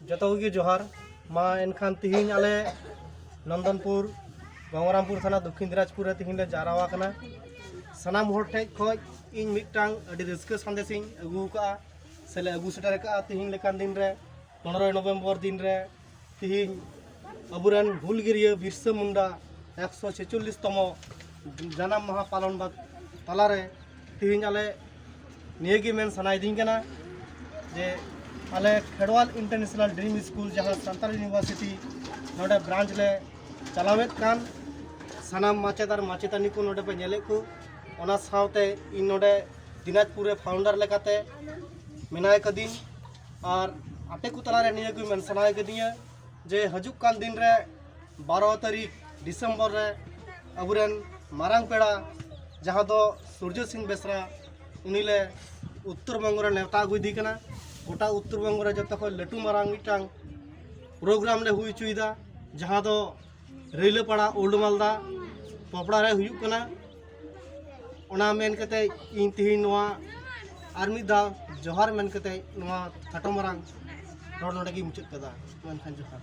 जोतोगे जोहार मा एनखान तिहिन आले नंदनपुर गंगरामपुर थाना दक्षिण दिनाजपुर रे तिहिन ले जारावा कना सनाम होर ठे खoj इन मिटांग अडी रस्क संदेशिंग अगु का सेले अगु सेटर का तिहिन लेकान दिन रे 15 नवंबर दिन रे तिहिन अबुरन हुलगिरिया बिरसा मुंडा 146 तम जन्म माह पालन बाद तालारे तिहिन आले नियगी मेन सनाई दिन कना जे आले खेड़वाल इंटरनेशनल ड्रीम स्कूल जहाँ संताल यूनिवर्सिटी नोडे ब्रांच ले चलावेत कान सनाम माचेदार माचेतानी को नोडे पे नेले को ओना सावते इन नोडे दिनाजपुर फाउंडर लेकाते मेनाय कदिन और आटे को तलारे निये को मेन सनाय कदिया जे हजुक कान दिन रे 12 तारीख दिसंबर रे अबुरन मारांग पेड़ा जहाँ दो सूर्य सिंह बेसरा उनीले उत्तर बंग रे नेवता गुदी कना गोटा उत्तर बंग रे जत खो लटू मारांग मिटांग प्रोग्राम ले हुई चुईदा जहाँ दो रेलपाड़ा ओल्ड मालदा पपड़ा रे हुयुक कना ओना मेन कते इन तिहिन नोआ आर्मी दा जोहार मेन कते नोआ खाटो मारांग रोड नोडे की मुचत कदा मेन खान जोहार।